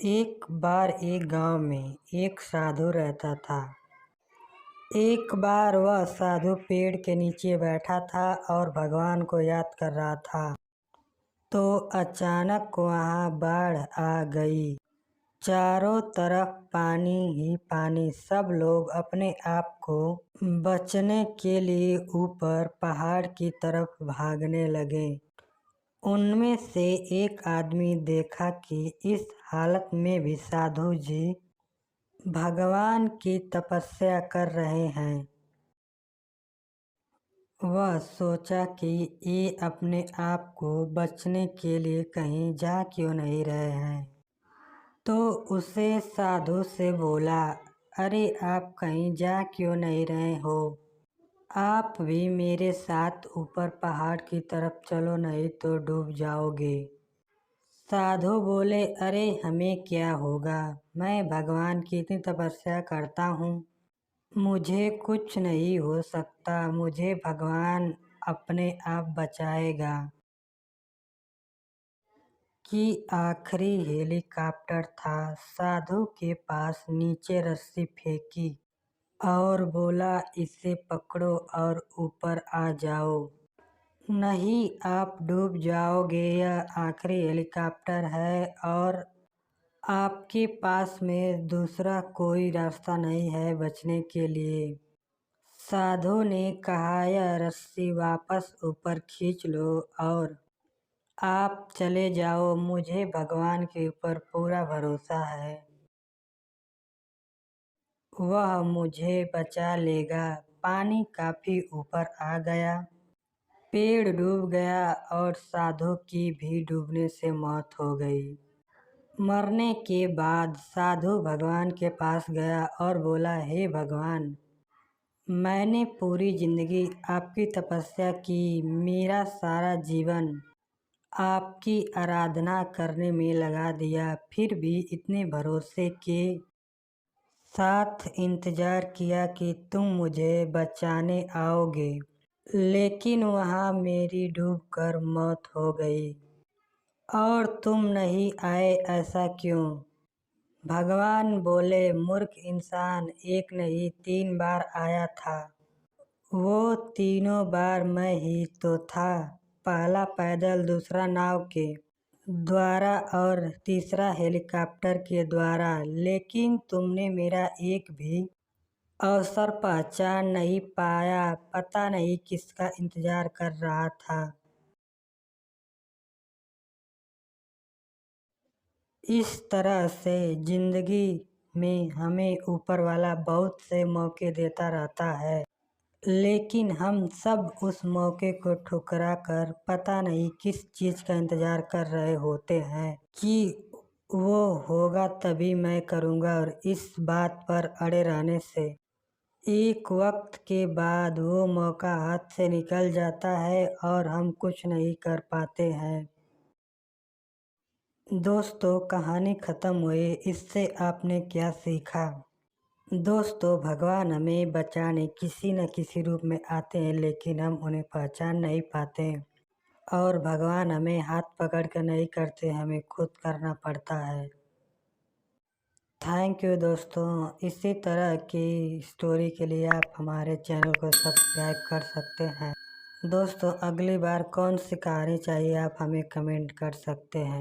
एक बार एक गांव में एक साधु रहता था। एक बार वह साधु पेड़ के नीचे बैठा था और भगवान को याद कर रहा था। तो अचानक वहां बाढ़ आ गई। चारों तरफ पानी ही पानी। सब लोग अपने आप को बचाने के लिए ऊपर पहाड़ की तरफ भागने लगे। उनमें से एक आदमी देखा कि इस हालत में भी साधु जी भगवान की तपस्या कर रहे हैं। वह सोचा कि ये अपने आप को बचाने के लिए कहीं जा क्यों नहीं रहे हैं। तो उसे साधु से बोला, अरे आप कहीं जा क्यों नहीं रहे हो? आप भी मेरे साथ ऊपर पहाड़ की तरफ चलो, नहीं तो डूब जाओगे। साधु बोले, अरे हमें क्या होगा, मैं भगवान की इतनी तपस्या करता हूँ, मुझे कुछ नहीं हो सकता, मुझे भगवान अपने आप बचाएगा। कि आखिरी हेलीकॉप्टर था। साधु के पास नीचे रस्सी फेंकी और बोला, इसे पकड़ो और ऊपर आ जाओ, नहीं आप डूब जाओगे। यह आखिरी हेलीकॉप्टर है और आपके पास में दूसरा कोई रास्ता नहीं है बचने के लिए। साधु ने कहा, यह रस्सी वापस ऊपर खींच लो और आप चले जाओ, मुझे भगवान के ऊपर पूरा भरोसा है, वह मुझे बचा लेगा। पानी काफी ऊपर आ गया, पेड़ डूब गया और साधु की भी डूबने से मौत हो गई। मरने के बाद साधु भगवान के पास गया और बोला, हे भगवान, मैंने पूरी जिंदगी आपकी तपस्या की, मेरा सारा जीवन आपकी आराधना करने में लगा दिया, फिर भी इतने भरोसे के साथ इंतजार किया कि तुम मुझे बचाने आओगे, लेकिन वहाँ मेरी डूबकर मौत हो गई और तुम नहीं आए, ऐसा क्यों? भगवान बोले, मूर्ख इंसान, एक नहीं 3 बार आया था। वो तीनों बार मैं ही तो था। पहला पैदल, दूसरा नाव के द्वारा और तीसरा हेलीकॉप्टर के द्वारा, लेकिन तुमने मेरा एक भी अवसर पहचान नहीं पाया। पता नहीं किसका इंतजार कर रहा था। इस तरह से जिंदगी में हमें ऊपर वाला बहुत से मौके देता रहता है, लेकिन हम सब उस मौके को ठुकरा कर पता नहीं किस चीज़ का इंतज़ार कर रहे होते हैं कि वो होगा तभी मैं करूँगा, और इस बात पर अड़े रहने से एक वक्त के बाद वो मौका हाथ से निकल जाता है और हम कुछ नहीं कर पाते हैं। दोस्तों, कहानी ख़त्म हुई। इससे आपने क्या सीखा? दोस्तों, भगवान हमें बचाने किसी न किसी रूप में आते हैं, लेकिन हम उन्हें पहचान नहीं पाते और भगवान हमें हाथ पकड़ कर नहीं करते, हमें खुद करना पड़ता है। थैंक यू दोस्तों। इसी तरह की स्टोरी के लिए आप हमारे चैनल को सब्सक्राइब कर सकते हैं। दोस्तों, अगली बार कौन सी कहानी चाहिए आप हमें कमेंट कर सकते हैं।